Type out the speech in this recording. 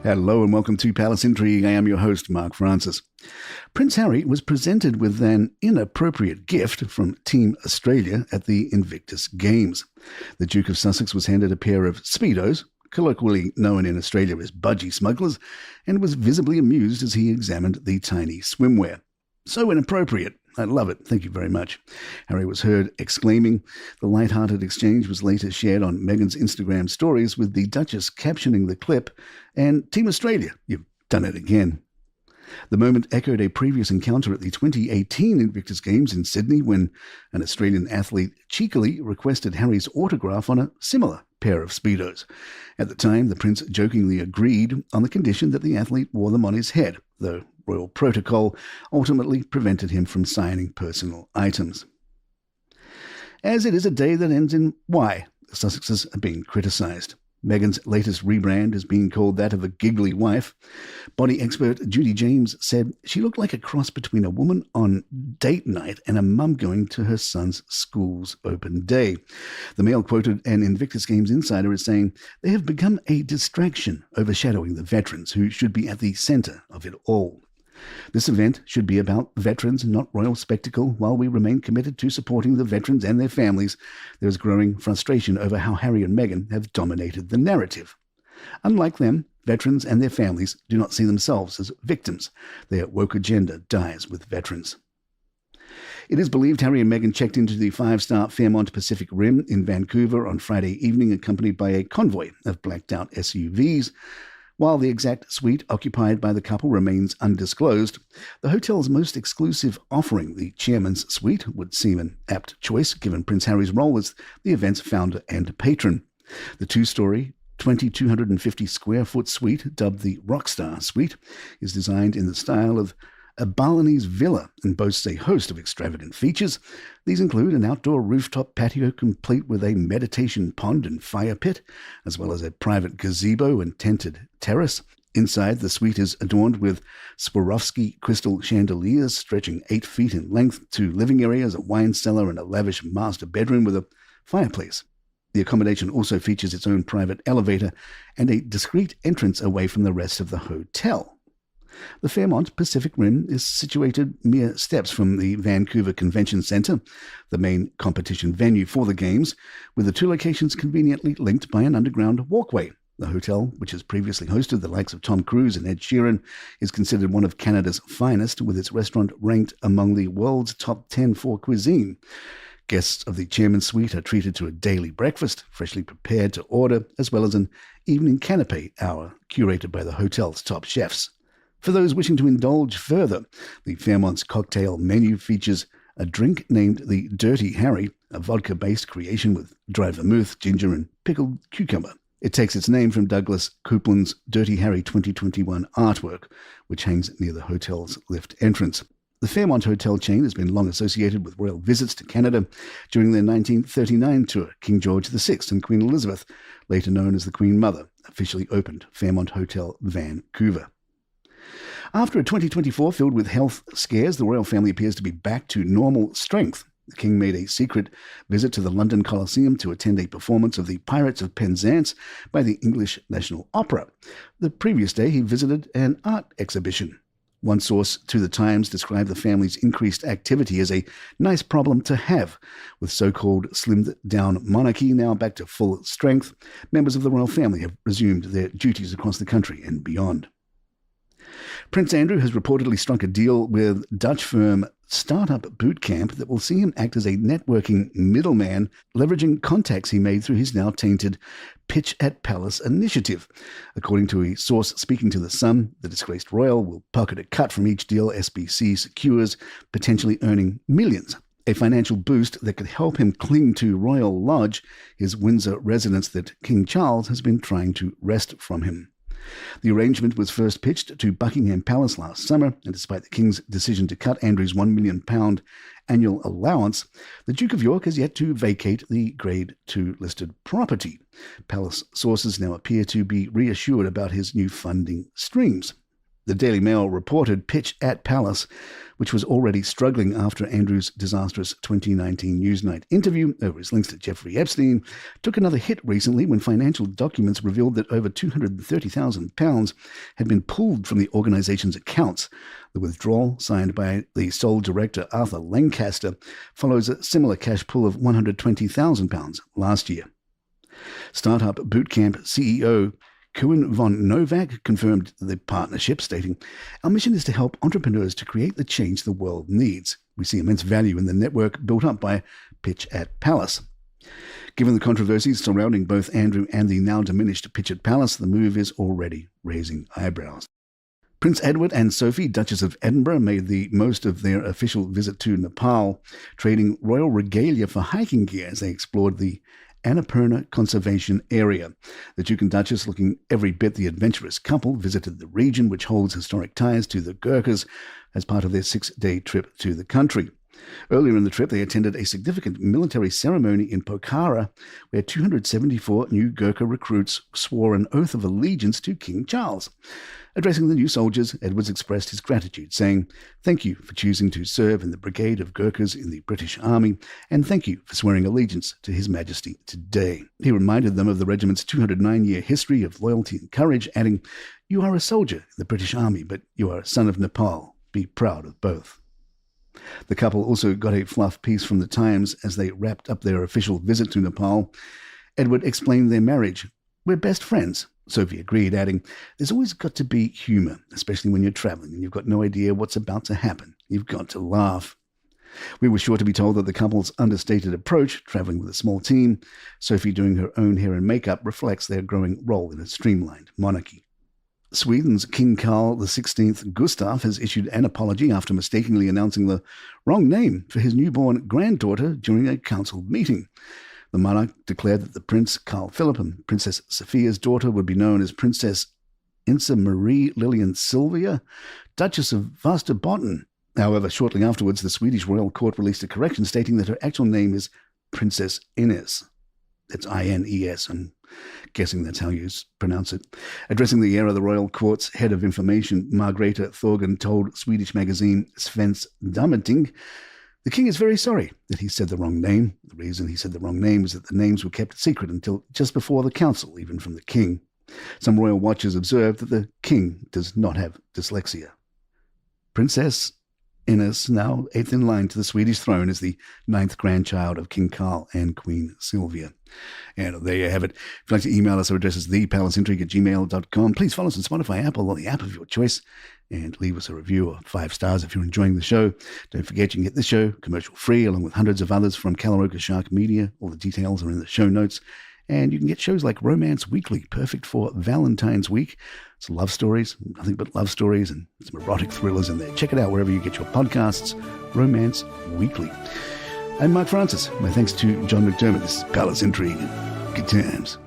Hello and welcome to Palace Intrigue. I am your host, Mark Francis. Prince Harry was presented with an inappropriate gift from Team Australia at the Invictus Games. The Duke of Sussex was handed a pair of Speedos, colloquially known in Australia as budgie smugglers, and was visibly amused as he examined the tiny swimwear. So inappropriate. I love it. Thank you very much. Harry was heard exclaiming. The light-hearted exchange was later shared on Meghan's Instagram stories, with the Duchess captioning the clip, and Team Australia, you've done it again. The moment echoed a previous encounter at the 2018 Invictus Games in Sydney, when an Australian athlete cheekily requested Harry's autograph on a similar pair of Speedos. At the time, the prince jokingly agreed on the condition that the athlete wore them on his head, though royal protocol ultimately prevented him from signing personal items. As it is a day that ends in Y, the Sussexes are being criticised. Meghan's latest rebrand is being called that of a giggly wife. Body expert Judy James said she looked like a cross between a woman on date night and a mum going to her son's school's open day. The Mail quoted an Invictus Games insider as saying, "They have become a distraction, overshadowing the veterans who should be at the centre of it all. This event should be about veterans, not royal spectacle. While we remain committed to supporting the veterans and their families, there is growing frustration over how Harry and Meghan have dominated the narrative. Unlike them, veterans and their families do not see themselves as victims. Their woke agenda dies with veterans." It is believed Harry and Meghan checked into the five-star Fairmont Pacific Rim in Vancouver on Friday evening, accompanied by a convoy of blacked-out SUVs. While the exact suite occupied by the couple remains undisclosed, the hotel's most exclusive offering, the Chairman's Suite, would seem an apt choice given Prince Harry's role as the event's founder and patron. The two-story, 2,250-square-foot suite, dubbed the Rockstar Suite, is designed in the style of a Balinese villa and boasts a host of extravagant features. These include an outdoor rooftop patio complete with a meditation pond and fire pit, as well as a private gazebo and tented terrace. Inside, the suite is adorned with Swarovski crystal chandeliers stretching 8 feet in length, 2 living areas, a wine cellar, and a lavish master bedroom with a fireplace. The accommodation also features its own private elevator and a discreet entrance away from the rest of the hotel. The Fairmont Pacific Rim is situated mere steps from the Vancouver Convention Centre, the main competition venue for the Games, with the two locations conveniently linked by an underground walkway. The hotel, which has previously hosted the likes of Tom Cruise and Ed Sheeran, is considered one of Canada's finest, with its restaurant ranked among the world's top 10 for cuisine. Guests of the Chairman's Suite are treated to a daily breakfast, freshly prepared to order, as well as an evening canapé hour curated by the hotel's top chefs. For those wishing to indulge further, the Fairmont's cocktail menu features a drink named the Dirty Harry, a vodka-based creation with dried vermouth, ginger, and pickled cucumber. It takes its name from Douglas Coupland's Dirty Harry 2021 artwork, which hangs near the hotel's lift entrance. The Fairmont hotel chain has been long associated with royal visits to Canada. During their 1939 tour, King George VI and Queen Elizabeth, later known as the Queen Mother, officially opened Fairmont Hotel Vancouver. After a 2024 filled with health scares, the royal family appears to be back to normal strength. The king made a secret visit to the London Coliseum to attend a performance of the Pirates of Penzance by the English National Opera. The previous day, he visited an art exhibition. One source to the Times described the family's increased activity as a nice problem to have. With so-called slimmed-down monarchy now back to full strength, members of the royal family have resumed their duties across the country and beyond. Prince Andrew has reportedly struck a deal with Dutch firm Startup Bootcamp that will see him act as a networking middleman, leveraging contacts he made through his now tainted Pitch at Palace initiative. According to a source speaking to The Sun, the disgraced royal will pocket a cut from each deal SBC secures, potentially earning millions. A financial boost that could help him cling to Royal Lodge, his Windsor residence that King Charles has been trying to wrest from him. The arrangement was first pitched to Buckingham Palace last summer, and despite the King's decision to cut Andrew's £1 million annual allowance, the Duke of York has yet to vacate the Grade 2 listed property. Palace sources now appear to be reassured about his new funding streams. The Daily Mail reported Pitch at Palace, which was already struggling after Andrew's disastrous 2019 Newsnight interview over his links to Jeffrey Epstein, took another hit recently when financial documents revealed that over £230,000 had been pulled from the organisation's accounts. The withdrawal, signed by the sole director Arthur Lancaster, follows a similar cash pull of £120,000 last year. Startup Bootcamp CEO Koen von Novak confirmed the partnership, stating, "Our mission is to help entrepreneurs to create the change the world needs. We see immense value in the network built up by Pitch at Palace." Given the controversies surrounding both Andrew and the now diminished Pitch at Palace, the move is already raising eyebrows. Prince Edward and Sophie, Duchess of Edinburgh, made the most of their official visit to Nepal, trading royal regalia for hiking gear as they explored the Annapurna Conservation Area. The Duke and Duchess, looking every bit the adventurous couple, visited the region, which holds historic ties to the Gurkhas, as part of their 6-day trip to the country. Earlier in the trip, they attended a significant military ceremony in Pokhara, where 274 new Gurkha recruits swore an oath of allegiance to King Charles. Addressing the new soldiers, Edwards expressed his gratitude, saying, "Thank you for choosing to serve in the Brigade of Gurkhas in the British Army, and thank you for swearing allegiance to His Majesty today." He reminded them of the regiment's 209-year history of loyalty and courage, adding, "You are a soldier in the British Army, but you are a son of Nepal. Be proud of both." The couple also got a fluff piece from the Times as they wrapped up their official visit to Nepal. Edward explained their marriage. "We're best friends." Sophie agreed, adding, "There's always got to be humour, especially when you're travelling and you've got no idea what's about to happen. You've got to laugh." We were sure to be told that the couple's understated approach, travelling with a small team, Sophie doing her own hair and makeup, reflects their growing role in a streamlined monarchy. Sweden's King Carl XVI Gustaf has issued an apology after mistakenly announcing the wrong name for his newborn granddaughter during a council meeting. The monarch declared that the Prince Carl Philip and Princess Sophia's daughter would be known as Princess Insa Marie Lilian Silvia, Duchess of Västerbotten. However, shortly afterwards, the Swedish royal court released a correction stating that her actual name is Princess Ines. That's I-N-E-S. I'm guessing that's how you pronounce it. Addressing the heir of the royal court's head of information, Margrethe Thorgan, told Swedish magazine Svensk Dammeting, "The king is very sorry that he said the wrong name. The reason he said the wrong name is that the names were kept secret until just before the council, even from the king." Some royal watchers observed that the king does not have dyslexia. Princess Ines, now 8th in line to the Swedish throne, is the 9th grandchild of King Carl and Queen Sylvia. And there you have it. If you'd like to email us, our address is thepalaceintrigue@gmail.com. Please follow us on Spotify, Apple, or the app of your choice, and leave us a review of 5 stars if you're enjoying the show. Don't forget you can get this show commercial-free, along with hundreds of others from Calaroca Shark Media. All the details are in the show notes. And you can get shows like Romance Weekly, perfect for Valentine's Week. It's love stories, nothing but love stories, and some erotic thrillers in there. Check it out wherever you get your podcasts. Romance Weekly. I'm Mark Francis. My thanks to John McDermott. This is Palace Intrigue. Good times.